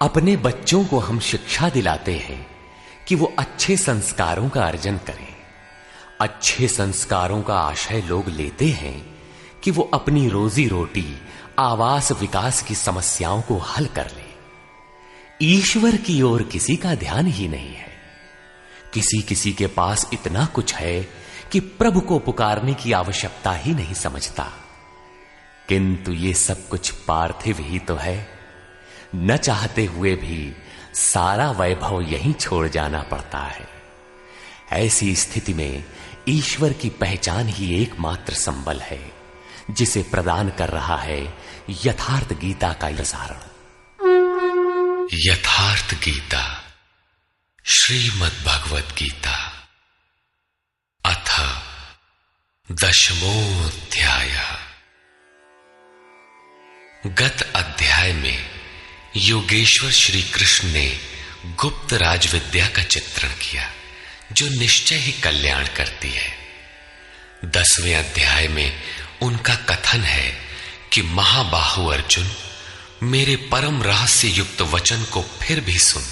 अपने बच्चों को हम शिक्षा दिलाते हैं कि वो अच्छे संस्कारों का अर्जन करें। अच्छे संस्कारों का आशय लोग लेते हैं कि वो अपनी रोजी रोटी, आवास, विकास की समस्याओं को हल कर ले। ईश्वर की ओर किसी का ध्यान ही नहीं है। किसी किसी के पास इतना कुछ है कि प्रभु को पुकारने की आवश्यकता ही नहीं समझता। किंतु ये सब कुछ पार्थिव ही तो है। न चाहते हुए भी सारा वैभव यहीं छोड़ जाना पड़ता है। ऐसी स्थिति में ईश्वर की पहचान ही एकमात्र संबल है, जिसे प्रदान कर रहा है यथार्थ गीता का प्रसारण। यथार्थ गीता, श्रीमद् भगवत गीता, अथ 10वां अध्याय। गत अध्याय में योगेश्वर श्री कृष्ण ने गुप्त राजविद्या का चित्रण किया, जो निश्चय ही कल्याण करती है। 10वें अध्याय में उनका कथन है कि महाबाहु अर्जुन, मेरे परम रहस्य युक्त वचन को फिर भी सुन।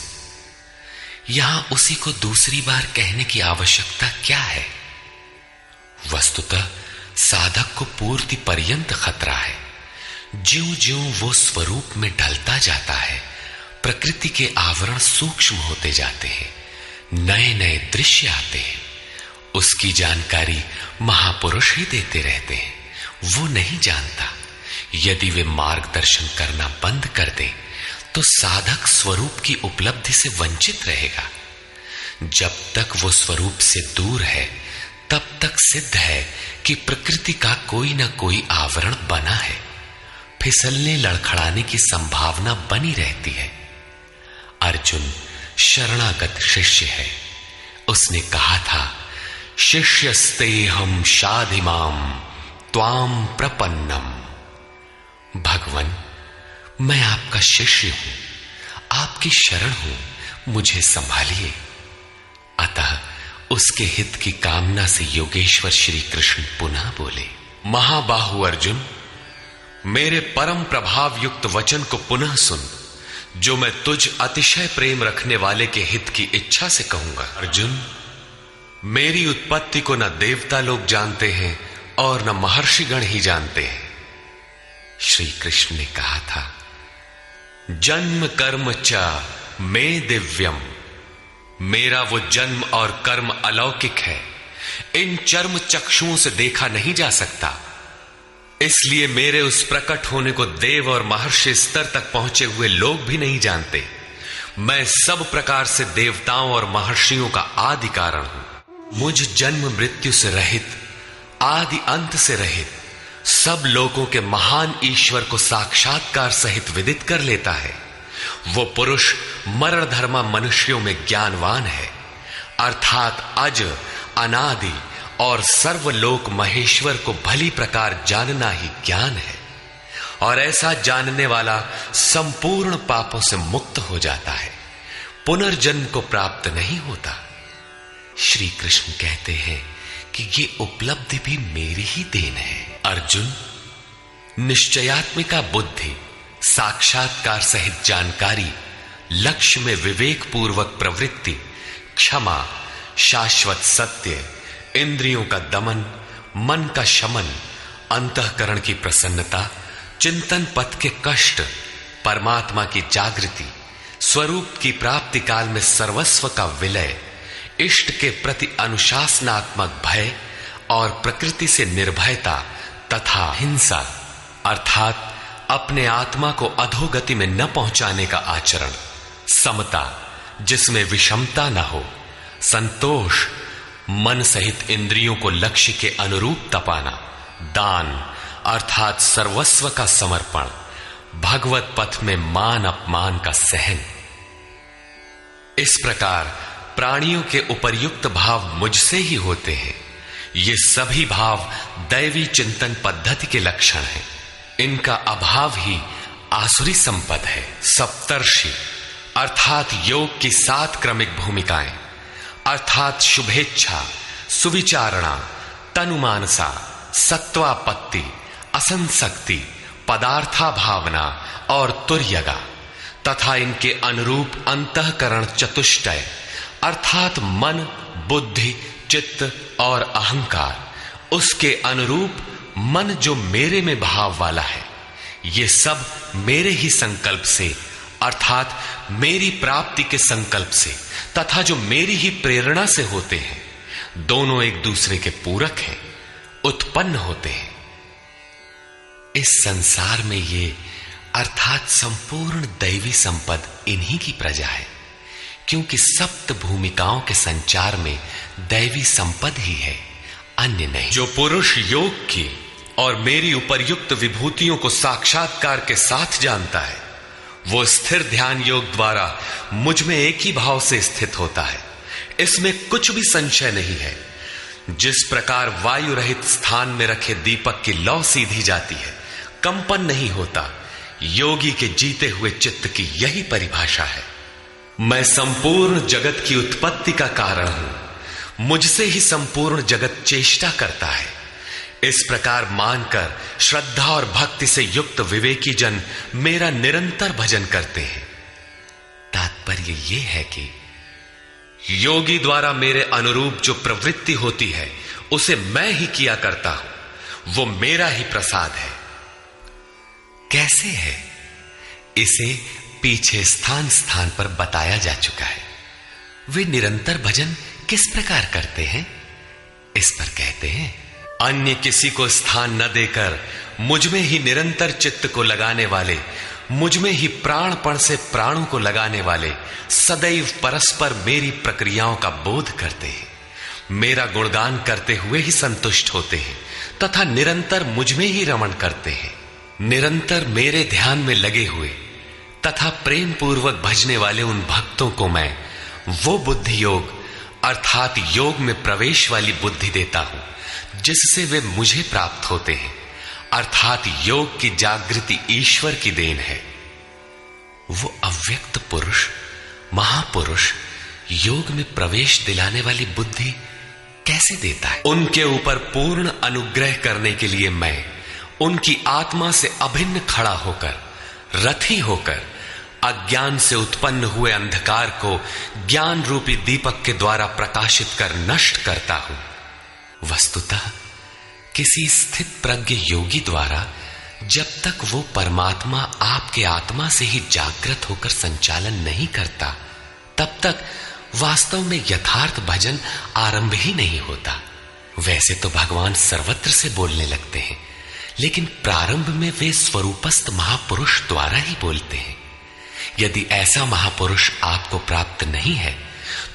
यहां उसी को दूसरी बार कहने की आवश्यकता क्या है? वस्तुतः साधक को पूर्ति पर्यंत खतरा है। ज्यों ज्यों वो स्वरूप में ढलता जाता है, प्रकृति के आवरण सूक्ष्म होते जाते हैं, नए नए दृश्य आते हैं। उसकी जानकारी महापुरुष ही देते रहते हैं, वो नहीं जानता। यदि वे मार्गदर्शन करना बंद कर दे तो साधक स्वरूप की उपलब्धि से वंचित रहेगा। जब तक वो स्वरूप से दूर है, तब तक सिद्ध है कि प्रकृति का कोई ना कोई आवरण बना है। फिसलने लड़खड़ाने की संभावना बनी रहती है। अर्जुन शरणागत शिष्य है। उसने कहा था, शिष्यस्तेहं शाधिमाम त्वाम प्रपन्नम। भगवान, मैं आपका शिष्य हूं, आपकी शरण हूं, मुझे संभालिए। अतः उसके हित की कामना से योगेश्वर श्री कृष्ण पुनः बोले, महाबाहु अर्जुन, मेरे परम प्रभाव युक्त वचन को पुनः सुन, जो मैं तुझ अतिशय प्रेम रखने वाले के हित की इच्छा से कहूंगा। अर्जुन, मेरी उत्पत्ति को न देवता लोग जानते हैं और न महर्षिगण ही जानते हैं। श्री कृष्ण ने कहा था, जन्म कर्म च मे दिव्यम। मेरा वो जन्म और कर्म अलौकिक है, इन चर्म चक्षुओं से देखा नहीं जा सकता। इसलिए मेरे उस प्रकट होने को देव और महर्षि स्तर तक पहुंचे हुए लोग भी नहीं जानते। मैं सब प्रकार से देवताओं और महर्षियों का आदि कारण हूं। मुझ जन्म मृत्यु से रहित, आदि अंत से रहित, सब लोगों के महान ईश्वर को साक्षात्कार सहित विदित कर लेता है। वो पुरुष मरण धर्मा मनुष्यों में ज्ञानवान है, अर्थात अज, अनादि और सर्वलोक महेश्वर को भली प्रकार जानना ही ज्ञान है। और ऐसा जानने वाला संपूर्ण पापों से मुक्त हो जाता है, पुनर्जन्म को प्राप्त नहीं होता। श्री कृष्ण कहते हैं कि ये उपलब्धि भी मेरी ही देन है। अर्जुन, निश्चयात्मिका बुद्धि, साक्षात्कार सहित जानकारी, लक्ष्य में विवेक पूर्वक प्रवृत्ति, क्षमा, शाश्वत सत्य, इंद्रियों का दमन, मन का शमन, अंतःकरण की प्रसन्नता, चिंतन पथ के कष्ट, परमात्मा की जागृति, स्वरूप की प्राप्ति काल में सर्वस्व का विलय, इष्ट के प्रति अनुशासनात्मक भय और प्रकृति से निर्भयता तथा हिंसा, अर्थात अपने आत्मा को अधोगति में न पहुंचाने का आचरण, समता जिसमें विषमता न हो, संतोष, मन सहित इंद्रियों को लक्ष्य के अनुरूप तपाना, दान अर्थात सर्वस्व का समर्पण, भगवत पथ में मान अपमान का सहन। इस प्रकार प्राणियों के उपर्युक्त भाव मुझसे ही होते हैं। ये सभी भाव दैवी चिंतन पद्धति के लक्षण हैं। इनका अभाव ही आसुरी संपद है। सप्तर्षि अर्थात योग की 7 क्रमिक भूमिकाएं, अर्थात शुभेच्छा, सुविचारणा, तनुमानसा, सत्वापत्ति, असंसक्ति, पदार्था भावना और तुर्यगा, तथा इनके अनुरूप अंतःकरण चतुष्टय अर्थात मन, बुद्धि, चित्त और अहंकार, उसके अनुरूप मन जो मेरे में भाव वाला है, ये सब मेरे ही संकल्प से अर्थात मेरी प्राप्ति के संकल्प से तथा जो मेरी ही प्रेरणा से होते हैं, दोनों एक दूसरे के पूरक हैं, उत्पन्न होते हैं। इस संसार में ये अर्थात संपूर्ण दैवी संपद इन्हीं की प्रजा है, क्योंकि सप्त भूमिकाओं के संचार में दैवी संपद ही है, अन्य नहीं। जो पुरुष योग की और मेरी उपर्युक्त विभूतियों को साक्षात्कार के साथ जानता है, वो स्थिर ध्यान योग द्वारा मुझ में एक ही भाव से स्थित होता है, इसमें कुछ भी संशय नहीं है। जिस प्रकार वायु रहित स्थान में रखे दीपक की लौ सीधी जाती है, कंपन नहीं होता, योगी के जीते हुए चित्त की यही परिभाषा है। मैं संपूर्ण जगत की उत्पत्ति का कारण हूं, मुझसे ही संपूर्ण जगत चेष्टा करता है। इस प्रकार मानकर श्रद्धा और भक्ति से युक्त विवेकी जन मेरा निरंतर भजन करते हैं। तात्पर्य यह है कि योगी द्वारा मेरे अनुरूप जो प्रवृत्ति होती है, उसे मैं ही किया करता हूं, वो मेरा ही प्रसाद है। कैसे है, इसे पीछे स्थान स्थान पर बताया जा चुका है। वे निरंतर भजन किस प्रकार करते हैं, इस पर कहते हैं, अन्य किसी को स्थान न देकर मुझ में ही निरंतर चित्त को लगाने वाले, मुझ में ही प्राणपण से प्राणों को लगाने वाले सदैव परस्पर मेरी प्रक्रियाओं का बोध करते हैं, मेरा गुणगान करते हुए ही संतुष्ट होते हैं तथा निरंतर मुझ में ही रमण करते हैं। निरंतर मेरे ध्यान में लगे हुए तथा प्रेम पूर्वक भजने वाले उन भक्तों को मैं वो बुद्धि योग अर्थात योग में प्रवेश वाली बुद्धि देता हूं, जिससे वे मुझे प्राप्त होते हैं, अर्थात योग की जागृति ईश्वर की देन है। वो अव्यक्त पुरुष, महापुरुष योग में प्रवेश दिलाने वाली बुद्धि कैसे देता है? उनके ऊपर पूर्ण अनुग्रह करने के लिए मैं उनकी आत्मा से अभिन्न खड़ा होकर, रथी होकर अज्ञान से उत्पन्न हुए अंधकार को ज्ञान रूपी दीपक के द्वारा प्रकाशित कर नष्ट करता हूं। वस्तुतः किसी स्थित प्रज्ञ योगी द्वारा जब तक वो परमात्मा आपके आत्मा से ही जागृत होकर संचालन नहीं करता, तब तक वास्तव में यथार्थ भजन आरंभ ही नहीं होता। वैसे तो भगवान सर्वत्र से बोलने लगते हैं, लेकिन प्रारंभ में वे स्वरूपस्थ महापुरुष द्वारा ही बोलते हैं। यदि ऐसा महापुरुष आपको प्राप्त नहीं है,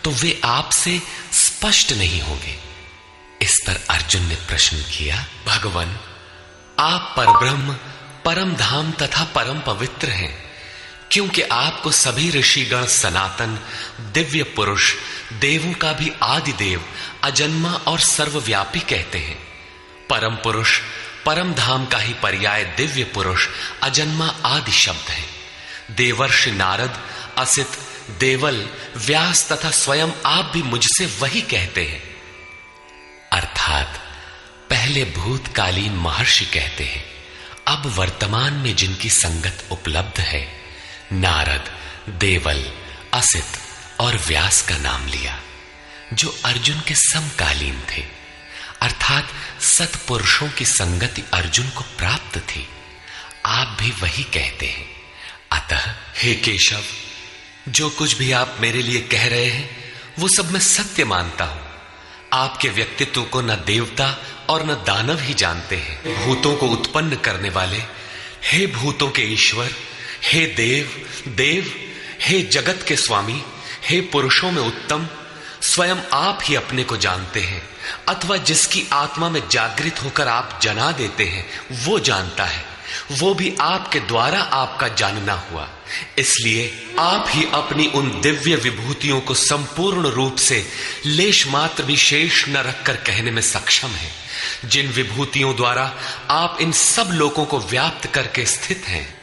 तो वे आपसे स्पष्ट नहीं होंगे। इस पर अर्जुन ने प्रश्न किया, भगवान, आप परब्रह्म, परम धाम तथा परम पवित्र हैं, क्योंकि आपको सभी ऋषिगण सनातन, दिव्य पुरुष, देवों का भी आदि देव, अजन्मा और सर्वव्यापी कहते हैं। परम पुरुष, परम धाम का ही पर्याय दिव्य पुरुष, अजन्मा आदि शब्द है। देवर्षि नारद, असित, देवल, व्यास तथा स्वयं आप भी मुझसे वही कहते हैं। अर्थात पहले भूतकालीन महर्षि कहते हैं, अब वर्तमान में जिनकी संगत उपलब्ध है, नारद, देवल, असित और व्यास का नाम लिया, जो अर्जुन के समकालीन थे, अर्थात सत्पुरुषों की संगति अर्जुन को प्राप्त थी। आप भी वही कहते हैं। अतः हे केशव, जो कुछ भी आप मेरे लिए कह रहे हैं, वो सब मैं सत्य मानता हूं। आपके व्यक्तित्व को न देवता और न दानव ही जानते हैं। भूतों को उत्पन्न करने वाले, हे भूतों के ईश्वर, हे देव, हे जगत के स्वामी, हे पुरुषों में उत्तम, स्वयं आप ही अपने को जानते हैं, अथवा जिसकी आत्मा में जागृत होकर आप जना देते हैं, वो जानता है। वो भी आपके द्वारा आपका जानना हुआ। इसलिए आप ही अपनी उन दिव्य विभूतियों को संपूर्ण रूप से लेश मात्र भी शेष न रखकर कहने में सक्षम है, जिन विभूतियों द्वारा आप इन सब लोगों को व्याप्त करके स्थित हैं।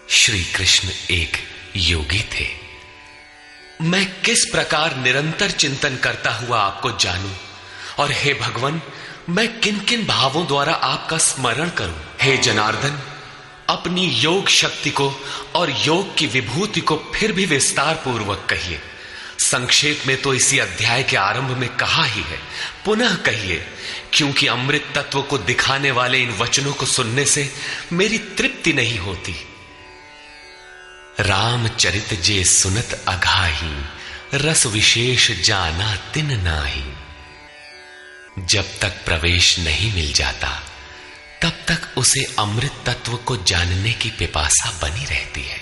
श्री कृष्ण एक योगी थे। मैं किस प्रकार निरंतर चिंतन करता हुआ आपको जानूं, और हे भगवान, मैं किन किन भावों द्वारा आपका स्मरण करूं। हे जनार्दन, अपनी योग शक्ति को और योग की विभूति को फिर भी विस्तार पूर्वक कहिए। संक्षेप में तो इसी अध्याय के आरंभ में कहा ही है, पुनः कहिए, क्योंकि अमृत तत्व को दिखाने वाले इन वचनों को सुनने से मेरी तृप्ति नहीं होती। रामचरित जे सुनत अघाही, रस विशेष जाना तिन नाही। जब तक प्रवेश नहीं मिल जाता तब तक उसे अमृत तत्व को जानने की पिपासा बनी रहती है।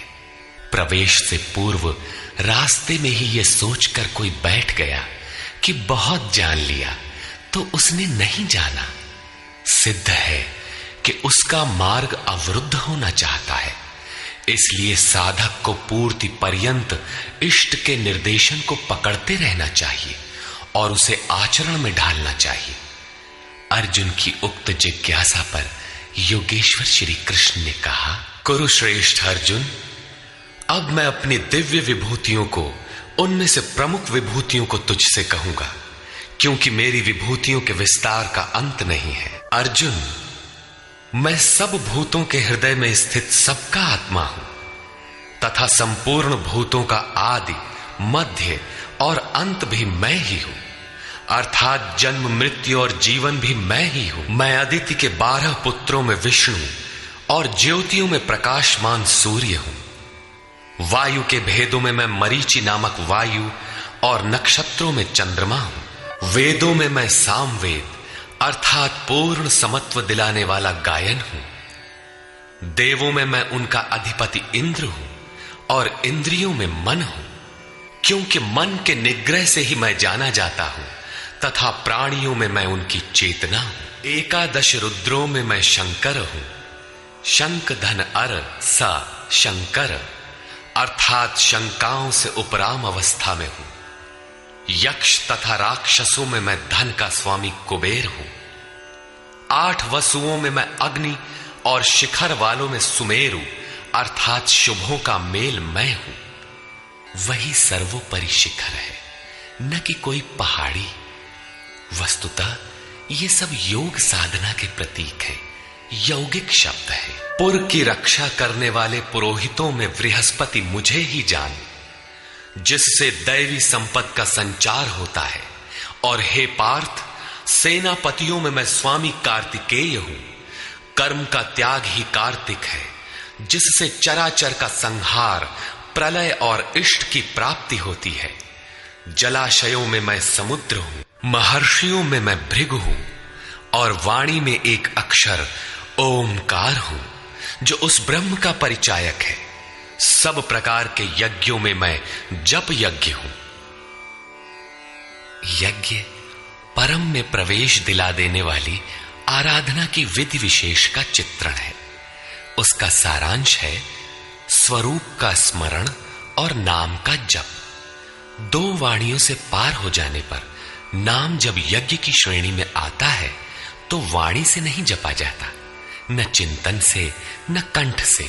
प्रवेश से पूर्व रास्ते में ही यह सोचकर कोई बैठ गया कि बहुत जान लिया, तो उसने नहीं जाना। सिद्ध है कि उसका मार्ग अवरुद्ध होना चाहता है। इसलिए साधक को पूर्ति पर्यंत इष्ट के निर्देशन को पकड़ते रहना चाहिए और उसे आचरण में ढालना चाहिए। अर्जुन की उक्त जिज्ञासा पर योगेश्वर श्री कृष्ण ने कहा, कुरुश्रेष्ठ अर्जुन, अब मैं अपनी दिव्य विभूतियों को, उनमें से प्रमुख विभूतियों को तुझसे कहूंगा, क्योंकि मेरी विभूतियों के विस्तार का अंत नहीं है। अर्जुन, मैं सब भूतों के हृदय में स्थित सबका आत्मा हूं तथा संपूर्ण भूतों का आदि, मध्य और अंत भी मैं ही हूं, अर्थात जन्म, मृत्यु और जीवन भी मैं ही हूं। मैं अदिति के 12 पुत्रों में विष्णु और ज्योतियों में प्रकाशमान सूर्य हूं। वायु के भेदों में मैं मरीचि नामक वायु और नक्षत्रों में चंद्रमा हूं। वेदों में मैं सामवेद अर्थात पूर्ण समत्व दिलाने वाला गायन हूं। देवों में मैं उनका अधिपति इंद्र हूं और इंद्रियों में मन हूं, क्योंकि मन के निग्रह से ही मैं जाना जाता हूं, तथा प्राणियों में मैं उनकी चेतना हूं। 11 रुद्रों में मैं शंकर हूं। शंख धन अर सा शंकर, अर्थात शंकाओं से उपराम अवस्था में हूं। यक्ष तथा राक्षसों में मैं धन का स्वामी कुबेर हूं। 8 वसुओं में मैं अग्नि और शिखर वालों में सुमेरु अर्थात शुभों का मेल मैं हूं। वही सर्वोपरि शिखर है, न कि कोई पहाड़ी। वस्तुतः ये सब योग साधना के प्रतीक है, यौगिक शब्द है। पुर की रक्षा करने वाले पुरोहितों में बृहस्पति मुझे ही जान, जिससे दैवी संपत्ति का संचार होता है। और हे पार्थ, सेनापतियों में मैं स्वामी कार्तिकेय हूं। कर्म का त्याग ही कार्तिक है, जिससे चराचर का संहार, प्रलय और इष्ट की प्राप्ति होती है। जलाशयों में मैं समुद्र हूं। महर्षियों में मैं भृगु हूं और वाणी में एक अक्षर ओमकार हूं, जो उस ब्रह्म का परिचायक है। सब प्रकार के यज्ञों में मैं जप यज्ञ हूं। यज्ञ परम में प्रवेश दिला देने वाली आराधना की विधि विशेष का चित्रण है। उसका सारांश है स्वरूप का स्मरण और नाम का जप। 2 वाणियों से पार हो जाने पर नाम जब यज्ञ की श्रेणी में आता है तो वाणी से नहीं जपा जाता, न चिंतन से, न कंठ से,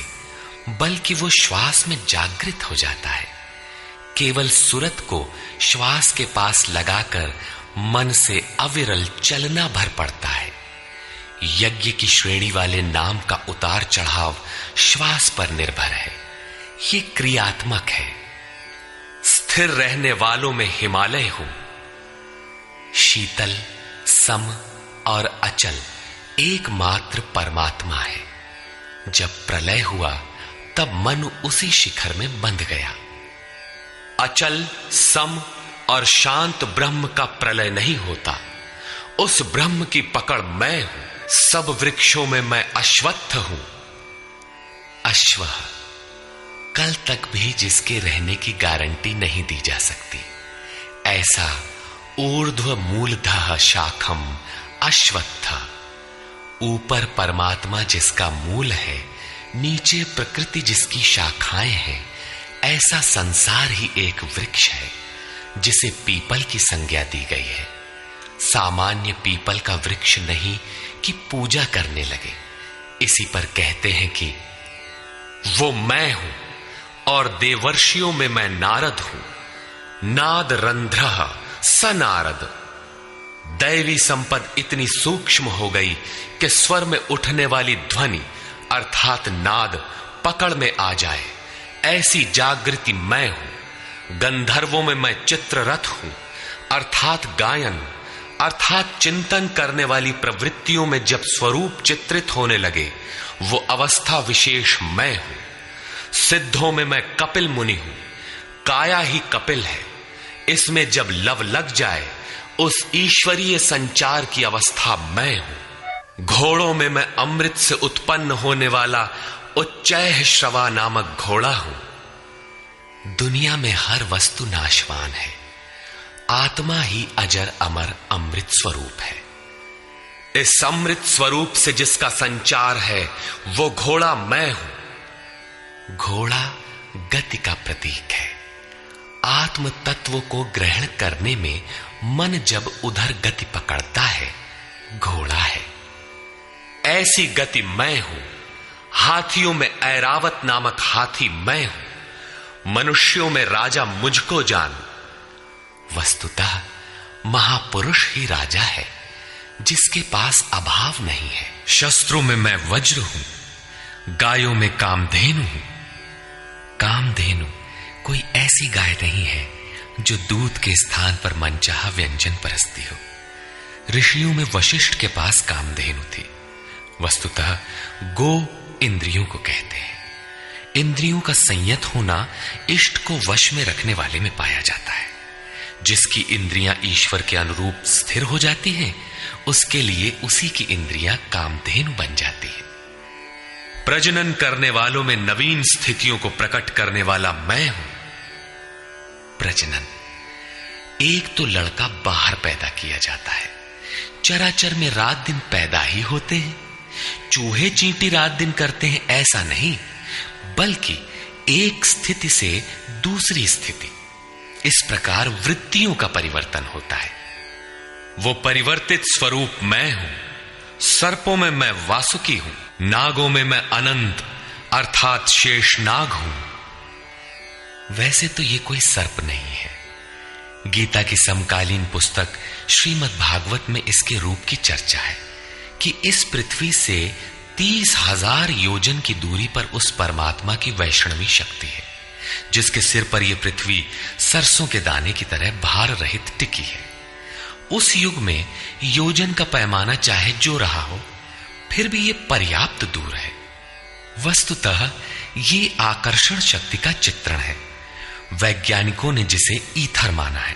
बल्कि वो श्वास में जागृत हो जाता है। केवल सुरत को श्वास के पास लगाकर मन से अविरल चलना भर पड़ता है। यज्ञ की श्रेणी वाले नाम का उतार चढ़ाव श्वास पर निर्भर है। ये क्रियात्मक है। स्थिर रहने वालों में हिमालय हूं। शीतल, सम और अचल एकमात्र परमात्मा है। जब प्रलय हुआ तब मन उसी शिखर में बंध गया। अचल, सम और शांत ब्रह्म का प्रलय नहीं होता। उस ब्रह्म की पकड़ मैं हूं। सब वृक्षों में मैं अश्वत्थ हूं। अश्व कल तक भी जिसके रहने की गारंटी नहीं दी जा सकती, ऐसा ऊर्ध्व मूलधः शाखम अश्वत्थ। ऊपर परमात्मा जिसका मूल है, नीचे प्रकृति जिसकी शाखाएं हैं, ऐसा संसार ही एक वृक्ष है जिसे पीपल की संज्ञा दी गई है। सामान्य पीपल का वृक्ष नहीं कि पूजा करने लगे। इसी पर कहते हैं कि वो मैं हूं और देवर्षियों में मैं नारद हूं। नाद रंध्रः स नारद। दैवी संपद इतनी सूक्ष्म हो गई कि स्वर में उठने वाली ध्वनि अर्थात नाद पकड़ में आ जाए, ऐसी जागृति मैं हूं। गंधर्वों में मैं चित्ररथ हूं, अर्थात गायन अर्थात चिंतन करने वाली प्रवृत्तियों में जब स्वरूप चित्रित होने लगे, वो अवस्था विशेष मैं हूं। सिद्धों में मैं कपिल मुनि हूं, काया ही कपिल है। इसमें जब लव लग जाए, उस ईश्वरीय संचार की अवस्था मैं हूं। घोड़ों में मैं अमृत से उत्पन्न होने वाला उच्चैः श्रवा नामक घोड़ा हूं। दुनिया में हर वस्तु नाशवान है, आत्मा ही अजर अमर अमृत स्वरूप है। इस अमृत स्वरूप से जिसका संचार है, वो घोड़ा मैं हूं। घोड़ा गति का प्रतीक है। आत्म तत्व को ग्रहण करने में मन जब उधर गति पकड़ता है, घोड़ा है। ऐसी गति मैं हूं। हाथियों में ऐरावत नामक हाथी मैं हूं। मनुष्यों में राजा मुझको जान। वस्तुतः महापुरुष ही राजा है, जिसके पास अभाव नहीं है। शस्त्रों में मैं वज्र हूं, गायों में कामधेनु हूं। कामधेनु कोई ऐसी गाय नहीं है जो दूध के स्थान पर मनचाहा व्यंजन परसती हो। ऋषियों में वशिष्ठ के पास कामधेनु थी। वस्तुतः गो इंद्रियों को कहते हैं। इंद्रियों का संयत होना इष्ट को वश में रखने वाले में पाया जाता है। जिसकी इंद्रियां ईश्वर के अनुरूप स्थिर हो जाती हैं, उसके लिए उसी की इंद्रियां कामधेनु बन जाती है। प्रजनन करने वालों में नवीन स्थितियों को प्रकट करने वाला मैं हूं। प्रजनन, एक तो लड़का बाहर पैदा किया जाता है। चराचर में रात दिन पैदा ही होते हैं। चूहे चींटी रात दिन करते हैं ऐसा नहीं, बल्कि एक स्थिति से दूसरी स्थिति, इस प्रकार वृत्तियों का परिवर्तन होता है। वो परिवर्तित स्वरूप मैं हूं। सर्पों में मैं वासुकी हूं। नागों में मैं अनंत अर्थात शेष नाग हूं। वैसे तो ये कोई सर्प नहीं है। गीता की समकालीन पुस्तक श्रीमद् भागवत में इसके रूप की चर्चा है कि इस पृथ्वी से 30,000 योजन की दूरी पर उस परमात्मा की वैष्णवी शक्ति है, जिसके सिर पर यह पृथ्वी सरसों के दाने की तरह भार रहित टिकी है। उस युग में योजन का पैमाना चाहे जो रहा हो, फिर भी यह पर्याप्त दूर है। वस्तुतः ये आकर्षण शक्ति का चित्रण है। वैज्ञानिकों ने जिसे ईथर माना है।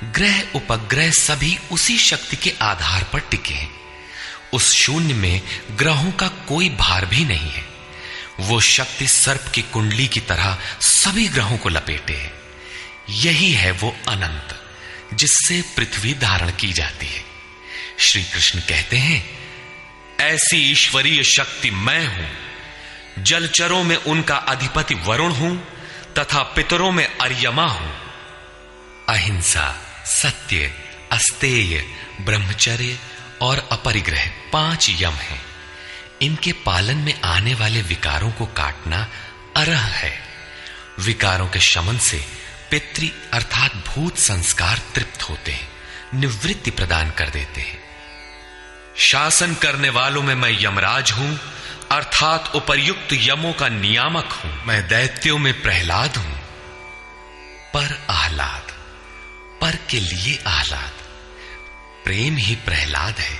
ग्रह उपग्रह सभी उसी शक्ति के आधार पर टिके हैं। उस शून्य में ग्रहों का कोई भार भी नहीं है। वो शक्ति सर्प की कुंडली की तरह सभी ग्रहों को लपेटे है। यही है वो अनंत, जिससे पृथ्वी धारण की जाती है। श्री कृष्ण कहते हैं, ऐसी ईश्वरीय शक्ति मैं हूं। जलचरों में उनका अधिपति वरुण हूं तथा पितरों में अर्यमा हूं। अहिंसा, सत्य, अस्तेय, ब्रह्मचर्य और अपरिग्रह 5 यम हैं। इनके पालन में आने वाले विकारों को काटना अरह है। विकारों के शमन से पितृ अर्थात भूत संस्कार तृप्त होते हैं, निवृत्ति प्रदान कर देते हैं। शासन करने वालों में मैं यमराज हूं अर्थात उपर्युक्त यमों का नियामक हूं। मैं दैत्यों में प्रहलाद हूं। पर आह्लाद, पर के लिए आह्लाद, प्रेम ही प्रहलाद है।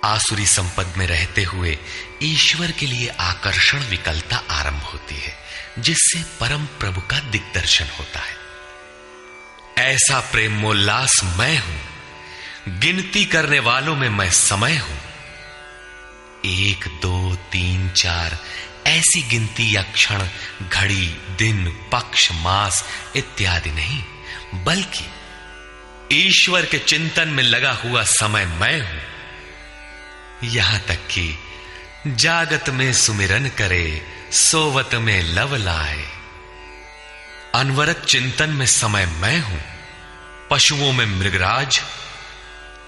आसुरी संपद में रहते हुए ईश्वर के लिए आकर्षण विकलता आरंभ होती है, जिससे परम प्रभु का दिग्दर्शन होता है। ऐसा प्रेमोल्लास मैं हूं। गिनती करने वालों में मैं समय हूं। 1, 2, 3, 4 ऐसी गिनती या क्षण, घड़ी, दिन, पक्ष, मास इत्यादि नहीं, बल्कि ईश्वर के चिंतन में लगा हुआ समय मैं हूं। यहां तक कि जागत में सुमिरन करे, सोवत में लव लाए। अनवरत चिंतन में समय मैं हूं। पशुओं में मृगराज,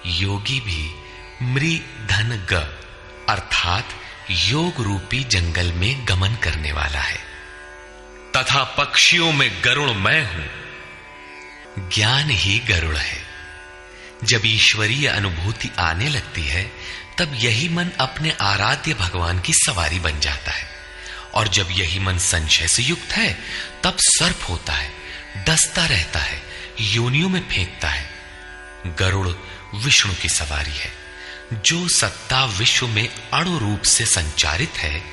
योगी भी मृ धन ग अर्थात योग रूपी जंगल में गमन करने वाला है। तथा पक्षियों में गरुड़ मैं हूं। ज्ञान ही गरुड़ है। जब ईश्वरीय अनुभूति आने लगती है तब यही मन अपने आराध्य भगवान की सवारी बन जाता है। और जब यही मन संशय से युक्त है तब सर्प होता है, डसता रहता है, योनियों में फेंकता है। गरुड़ विष्णु की सवारी है। जो सत्ता विश्व में अणु रूप से संचारित है,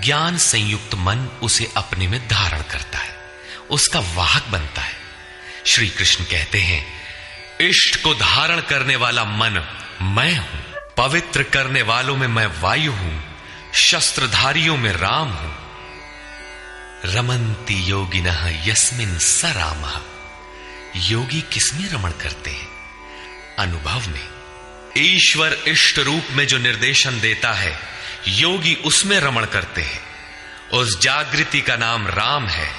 ज्ञान संयुक्त मन उसे अपने में धारण करता है, उसका वाहक बनता है। श्री कृष्ण कहते हैं, इष्ट को धारण करने वाला मन मैं हूं, पवित्र करने वालों में मैं वायु हूं, शस्त्रधारियों में राम हूं। रमन्ति योगिनः यस्मिन् स रामः। योगी किसमें रमण करते हैं? अनुभव में। ईश्वर इष्ट रूप में जो निर्देशन देता है, योगी उसमें रमण करते हैं। उस जागृति का नाम राम है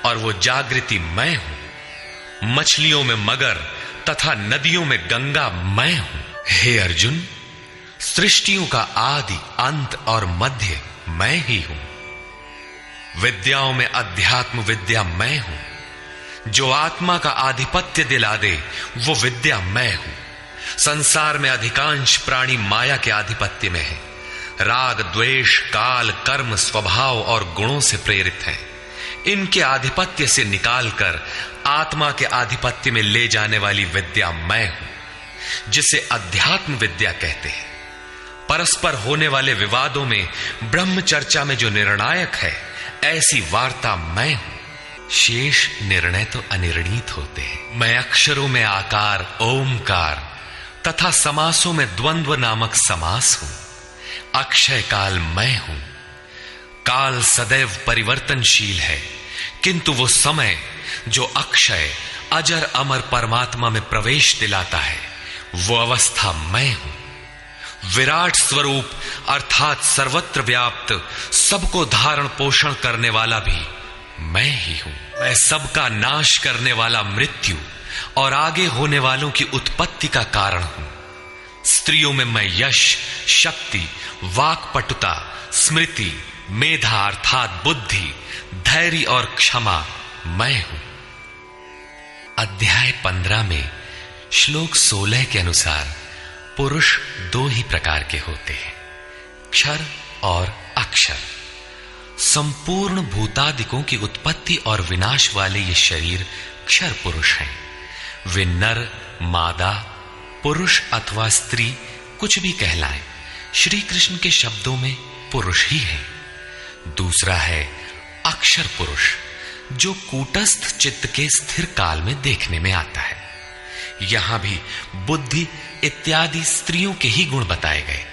और वो जागृति मैं हूं। मछलियों में मगर तथा नदियों में गंगा मैं हूं। हे अर्जुन, सृष्टियों का आदि, अंत और मध्य मैं ही हूं। विद्याओं में अध्यात्म विद्या मैं हूं। जो आत्मा का आधिपत्य दिला दे वो विद्या मैं हूं। संसार में अधिकांश प्राणी माया के आधिपत्य में है। राग, द्वेष, काल, कर्म, स्वभाव और गुणों से प्रेरित हैं। इनके आधिपत्य से निकालकर आत्मा के आधिपत्य में ले जाने वाली विद्या मैं हूं, जिसे अध्यात्म विद्या कहते हैं। परस्पर होने वाले विवादों में ब्रह्म चर्चा में जो निर्णायक है, ऐसी वार्ता मैं हूं। शेष निर्णय तो अनिर्णीत होते हैं। मैं अक्षरों में आकार, ओमकार तथा समासों में द्वंद्व नामक समास हूं। अक्षय काल मैं हूं। काल सदैव परिवर्तनशील है, किंतु वो समय जो अक्षय, अजर, अमर परमात्मा में प्रवेश दिलाता है, वो अवस्था मैं हूं। विराट स्वरूप अर्थात सर्वत्र व्याप्त, सबको धारण पोषण करने वाला भी मैं ही हूं। मैं सबका नाश करने वाला मृत्यु और आगे होने वालों की उत्पत्ति का कारण हूं। स्त्रियों में मैं यश, शक्ति, वाक्पटुता, स्मृति, मेधा अर्थात बुद्धि, धैर्य और क्षमा मैं हूं। अध्याय 15 में श्लोक 16 के अनुसार पुरुष दो ही प्रकार के होते हैं, क्षर और अक्षर। संपूर्ण भूतादिकों की उत्पत्ति और विनाश वाले ये शरीर क्षर पुरुष हैं। वे नर, मादा, पुरुष अथवा स्त्री कुछ भी कहलाएं, श्री कृष्ण के शब्दों में पुरुष ही है। दूसरा है अक्षर पुरुष, जो कूटस्थ चित्त के स्थिर काल में देखने में आता है। यहां भी बुद्धि इत्यादि स्त्रियों के ही गुण बताए गए।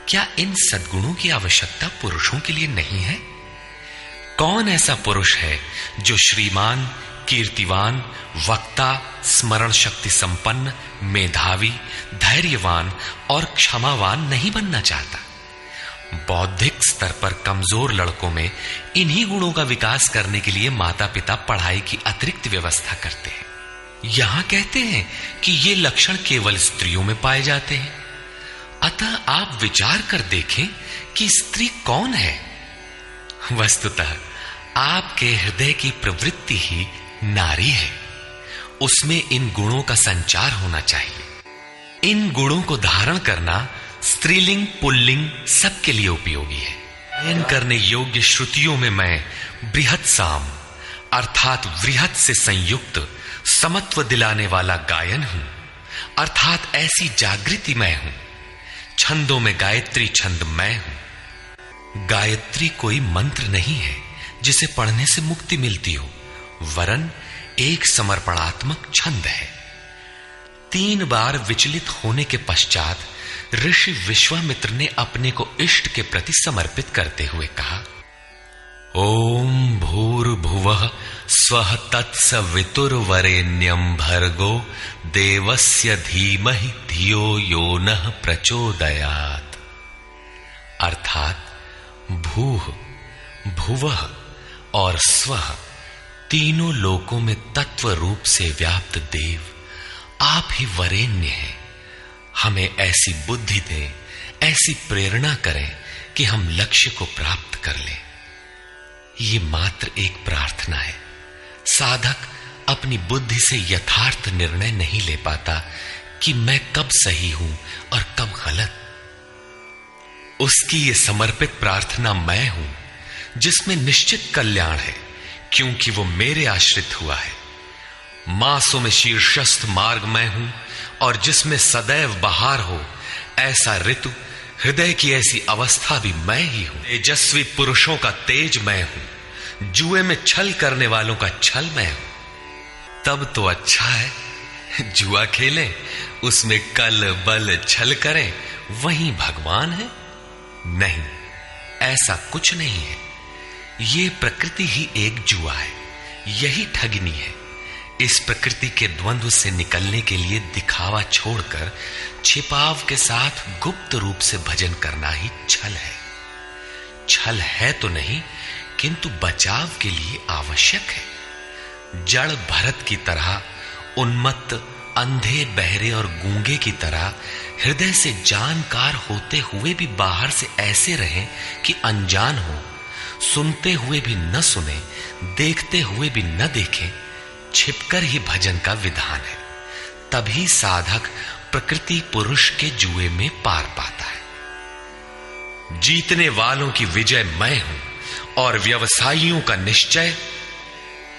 क्या इन सद्गुणों की आवश्यकता पुरुषों के लिए नहीं है? कौन ऐसा पुरुष है जो श्रीमान, कीर्तिवान, वक्ता, स्मरण शक्ति संपन्न, मेधावी, धैर्यवान और क्षमावान नहीं बनना चाहता? बौद्धिक स्तर पर कमजोर लड़कों में इन्हीं गुणों का विकास करने के लिए माता पिता पढ़ाई की अतिरिक्त व्यवस्था करते हैं। यहां कहते हैं कि ये लक्षण केवल स्त्रियों में पाए जाते हैं। अतः आप विचार कर देखें कि स्त्री कौन है। वस्तुतः आपके हृदय की प्रवृत्ति ही नारी है। उसमें इन गुणों का संचार होना चाहिए। इन गुणों को धारण करना स्त्रीलिंग, पुल्लिंग सबके लिए उपयोगी है। गायन करने योग्य श्रुतियों में मैं बृहत साम अर्थात वृहत से संयुक्त समत्व दिलाने वाला गायन हूं, अर्थात ऐसी जागृति मैं हूं। छंदों में गायत्री छंद मैं हूं। गायत्री कोई मंत्र नहीं है जिसे पढ़ने से मुक्ति मिलती हो, वरन एक समर्पणात्मक छंद है। 3 बार विचलित होने के पश्चात ऋषि विश्वामित्र ने अपने को इष्ट के प्रति समर्पित करते हुए कहा, ओम भूर्भुवः स्वः तत्सवितुर्वरेण्यं भर्गो देवस्य धीमहि धियो यो नः प्रचोदयात्। अर्थात भूः, भुवः और स्वः तीनों लोकों में तत्व रूप से व्याप्त देव आप ही वरेण्य हैं। हमें ऐसी बुद्धि दें, ऐसी प्रेरणा करें कि हम लक्ष्य को प्राप्त कर लें। ये मात्र एक प्रार्थना है। साधक अपनी बुद्धि से यथार्थ निर्णय नहीं ले पाता कि मैं कब सही हूं और कब गलत। उसकी ये समर्पित प्रार्थना मैं हूं, जिसमें निश्चित कल्याण है, क्योंकि वो मेरे आश्रित हुआ है। मासों में शीर्षस्थ मार्ग मैं हूं, और जिसमें सदैव बहार हो ऐसा ऋतु, हृदय की ऐसी अवस्था भी मैं ही हूं। तेजस्वी पुरुषों का तेज मैं हूं, जुए में छल करने वालों का छल मैं हूं। तब तो अच्छा है जुआ खेलें, उसमें कल बल छल करें, वही भगवान है। नहीं, ऐसा कुछ नहीं है। ये प्रकृति ही एक जुआ है, यही ठगनी है। इस प्रकृति के द्वंद्व से निकलने के लिए दिखावा छोड़कर छिपाव के साथ गुप्त रूप से भजन करना ही छल है। छल है तो नहीं, किंतु बचाव के लिए आवश्यक है। जड़ भरत की तरह, उन्मत्त, अंधे, बहरे और गूंगे की तरह हृदय से जानकार होते हुए भी बाहर से ऐसे रहें कि अनजान हो, सुनते हुए भी न सुने, देखते हुए भी न देखें। छिपकर ही भजन का विधान है। तभी साधक प्रकृति पुरुष के जुए में पार पाता है। जीतने वालों की विजय मैं हूं, और व्यवसायियों का निश्चय,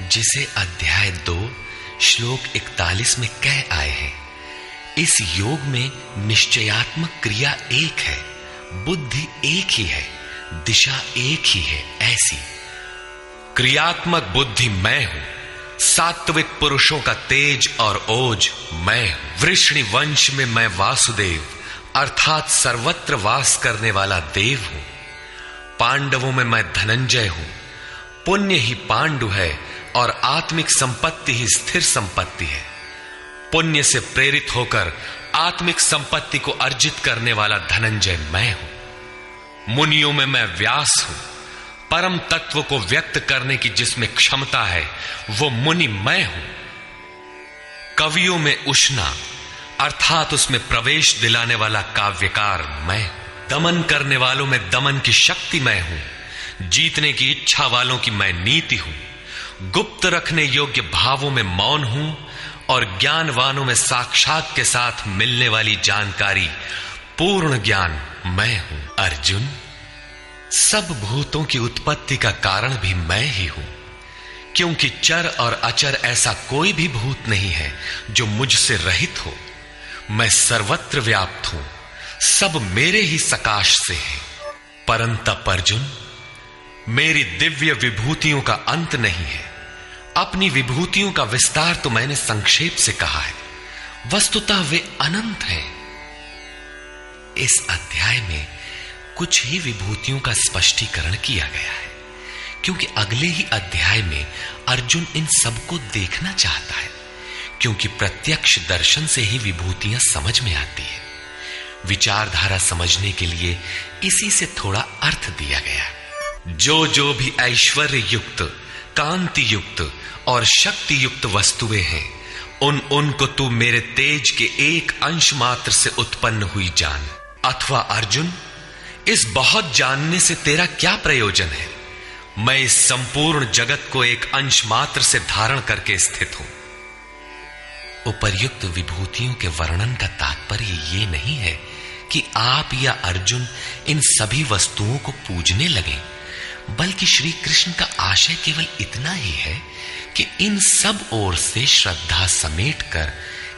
जिसे अध्याय 2 श्लोक 41 में कह आए हैं। इस योग में निश्चयात्मक क्रिया एक है, बुद्धि एक ही है, दिशा एक ही है। ऐसी क्रियात्मक बुद्धि मैं हूं, सात्विक पुरुषों का तेज और ओज मैं हूं। वृष्णि वंश में मैं वासुदेव अर्थात सर्वत्र वास करने वाला देव हूं। पांडवों में मैं धनंजय हूं। पुण्य ही पांडु है और आत्मिक संपत्ति ही स्थिर संपत्ति है। पुण्य से प्रेरित होकर आत्मिक संपत्ति को अर्जित करने वाला धनंजय मैं हूं। मुनियों में मैं व्यास हूं। परम तत्व को व्यक्त करने की जिसमें क्षमता है वो मुनि मैं हूं। कवियों में उष्णा अर्थात उसमें प्रवेश दिलाने वाला काव्यकार मैं हूं। दमन करने वालों में दमन की शक्ति मैं हूं। जीतने की इच्छा वालों की मैं नीति हूं। गुप्त रखने योग्य भावों में मौन हूं, और ज्ञानवानों में साक्षात के साथ मिलने वाली जानकारी, पूर्ण ज्ञान मैं हूं। अर्जुन, सब भूतों की उत्पत्ति का कारण भी मैं ही हूं, क्योंकि चर और अचर ऐसा कोई भी भूत नहीं है जो मुझसे रहित हो। मैं सर्वत्र व्याप्त हूं, सब मेरे ही सकाश से है। परंतप अर्जुन, मेरी दिव्य विभूतियों का अंत नहीं है। अपनी विभूतियों का विस्तार तो मैंने संक्षेप से कहा है, वस्तुतः वे अनंत हैं। इस अध्याय में कुछ ही विभूतियों का स्पष्टीकरण किया गया है, क्योंकि अगले ही अध्याय में अर्जुन इन सबको देखना चाहता है, क्योंकि प्रत्यक्ष दर्शन से ही विभूतियां समझ में आती है। विचारधारा समझने के लिए इसी से थोड़ा अर्थ दिया गया। जो भी ऐश्वर्य युक्त, कांति युक्त और शक्ति युक्त वस्तुएं हैं, उनको तू मेरे तेज के एक अंश मात्र से उत्पन्न हुई जान। अथवा अर्जुन, इस बहुत जानने से तेरा क्या प्रयोजन है? मैं इस संपूर्ण जगत को एक अंश मात्र से धारण करके स्थित हूं। उपर्युक्त विभूतियों के वर्णन का तात्पर्य ये नहीं है कि आप या अर्जुन इन सभी वस्तुओं को पूजने लगे, बल्कि श्री कृष्ण का आशय केवल इतना ही है कि इन सब ओर से श्रद्धा समेटकर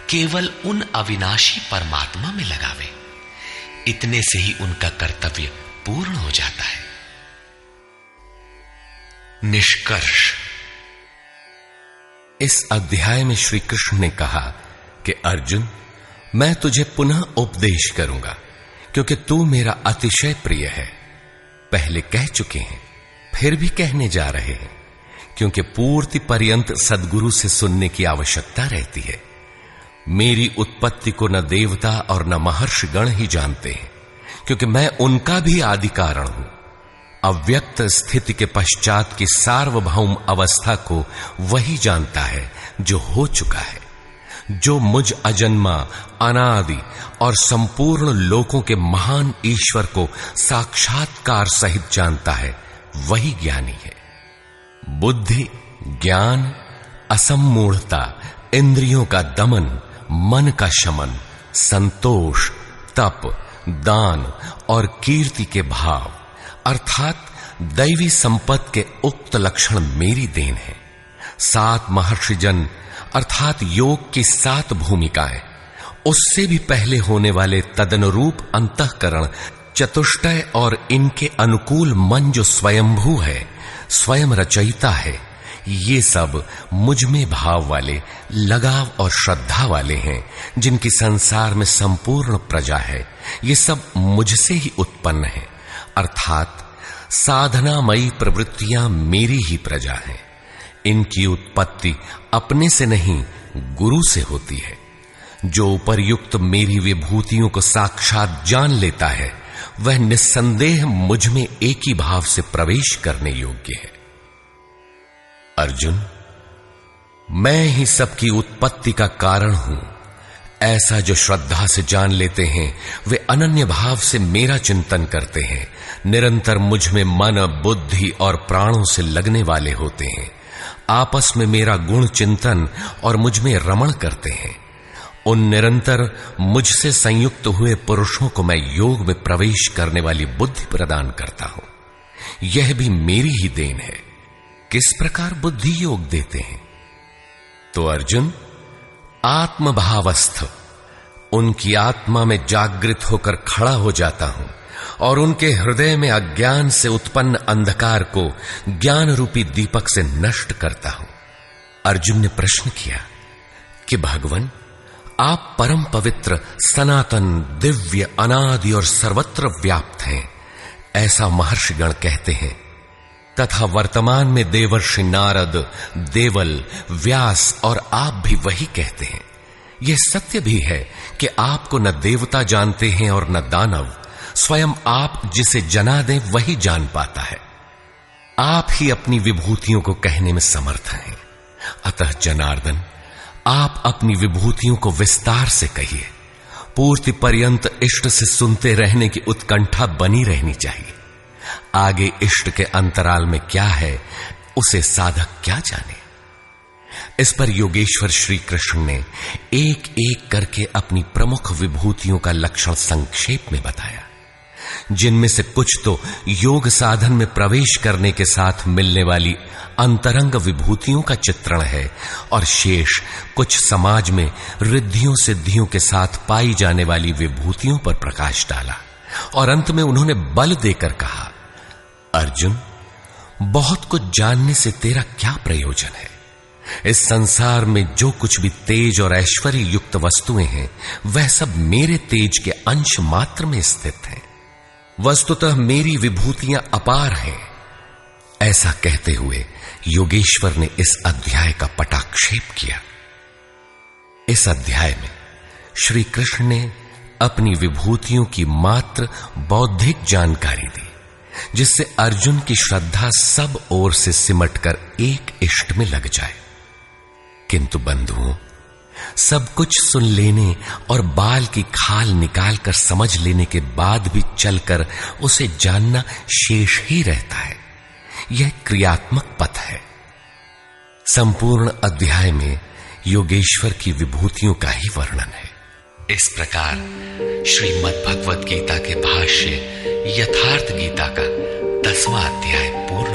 केवल उन अविनाशी परमात्मा में लगावे। इतने से ही उनका कर्तव्य पूर्ण हो जाता है। निष्कर्ष, इस अध्याय में श्री कृष्ण ने कहा कि अर्जुन, मैं तुझे पुनः उपदेश करूंगा, क्योंकि तू मेरा अतिशय प्रिय है। पहले कह चुके हैं, फिर भी कहने जा रहे हैं, क्योंकि पूर्ति पर्यंत सद्गुरु से सुनने की आवश्यकता रहती है। मेरी उत्पत्ति को न देवता और न महर्षिगण ही जानते हैं, क्योंकि मैं उनका भी आदि कारण हूं। अव्यक्त स्थिति के पश्चात की सार्वभौम अवस्था को वही जानता है जो हो चुका है। जो मुझ अजन्मा, अनादि और संपूर्ण लोकों के महान ईश्वर को साक्षात्कार सहित जानता है, वही ज्ञानी है। बुद्धि, ज्ञान, असम्मूढ़ता, इंद्रियों का दमन, मन का शमन, संतोष, तप, दान और कीर्ति के भाव अर्थात दैवी संपत्ति के उक्त लक्षण मेरी देन है। 7 महर्षिजन अर्थात योग की 7 भूमिकाएं, उससे भी पहले होने वाले तदनुरूप अंतःकरण, चतुष्टय और इनके अनुकूल मन जो स्वयंभू है, स्वयं रचयिता है, ये सब मुझ में भाव वाले, लगाव और श्रद्धा वाले हैं, जिनकी संसार में संपूर्ण प्रजा है। ये सब मुझसे ही उत्पन्न है, अर्थात साधनामयी प्रवृत्तियां मेरी ही प्रजा हैं। इनकी उत्पत्ति अपने से नहीं, गुरु से होती है। जो उपर्युक्त मेरी विभूतियों को साक्षात जान लेता है, वह निस्संदेह मुझ में एक ही भाव से प्रवेश करने योग्य है। अर्जुन, मैं ही सबकी उत्पत्ति का कारण हूं, ऐसा जो श्रद्धा से जान लेते हैं, वे अनन्य भाव से मेरा चिंतन करते हैं, निरंतर मुझ में मन, बुद्धि और प्राणों से लगने वाले होते हैं, आपस में मेरा गुण चिंतन और मुझ में रमण करते हैं। उन निरंतर मुझसे संयुक्त हुए पुरुषों को मैं योग में प्रवेश करने वाली बुद्धि प्रदान करता हूं। यह भी मेरी ही देन है। किस प्रकार बुद्धि योग देते हैं? तो अर्जुन, आत्मभावस्थ उनकी आत्मा में जागृत होकर खड़ा हो जाता हूं और उनके हृदय में अज्ञान से उत्पन्न अंधकार को ज्ञान रूपी दीपक से नष्ट करता हूं। अर्जुन ने प्रश्न किया कि भगवान, आप परम पवित्र, सनातन, दिव्य, अनादि और सर्वत्र व्याप्त हैं, ऐसा महर्षिगण कहते हैं, तथा वर्तमान में देवर्षि नारद, देवल, व्यास और आप भी वही कहते हैं। यह सत्य भी है कि आपको न देवता जानते हैं और न दानव, स्वयं आप जिसे जना दें वही जान पाता है। आप ही अपनी विभूतियों को कहने में समर्थ हैं। अतः जनार्दन, आप अपनी विभूतियों को विस्तार से कहिए। पूर्ति पर्यंत इष्ट से सुनते रहने की उत्कंठा बनी रहनी चाहिए। आगे इष्ट के अंतराल में क्या है, उसे साधक क्या जाने। इस पर योगेश्वर श्री कृष्ण ने एक एक करके अपनी प्रमुख विभूतियों का लक्षण संक्षेप में बताया, जिनमें से कुछ तो योग साधन में प्रवेश करने के साथ मिलने वाली अंतरंग विभूतियों का चित्रण है, और शेष कुछ समाज में रिद्धियों सिद्धियों के साथ पाई जाने वाली विभूतियों पर प्रकाश डाला। और अंत में उन्होंने बल देकर कहा, अर्जुन, बहुत कुछ जानने से तेरा क्या प्रयोजन है? इस संसार में जो कुछ भी तेज और ऐश्वर्य युक्त वस्तुएं हैं, वह सब मेरे तेज के अंश मात्र में स्थित हैं। वस्तुतः मेरी विभूतियां अपार हैं। ऐसा कहते हुए योगेश्वर ने इस अध्याय का पटाक्षेप किया। इस अध्याय में श्री कृष्ण ने अपनी विभूतियों की मात्र बौद्धिक जानकारी दी, जिससे अर्जुन की श्रद्धा सब ओर से सिमटकर एक इष्ट में लग जाए। किंतु बंधुओं, सब कुछ सुन लेने और बाल की खाल निकालकर समझ लेने के बाद भी चलकर उसे जानना शेष ही रहता है। यह क्रियात्मक पथ है। संपूर्ण अध्याय में योगेश्वर की विभूतियों का ही वर्णन है। इस प्रकार श्रीमद् भगवत गीता के भाष्य यथार्थ गीता का 10वां अध्याय पूर्ण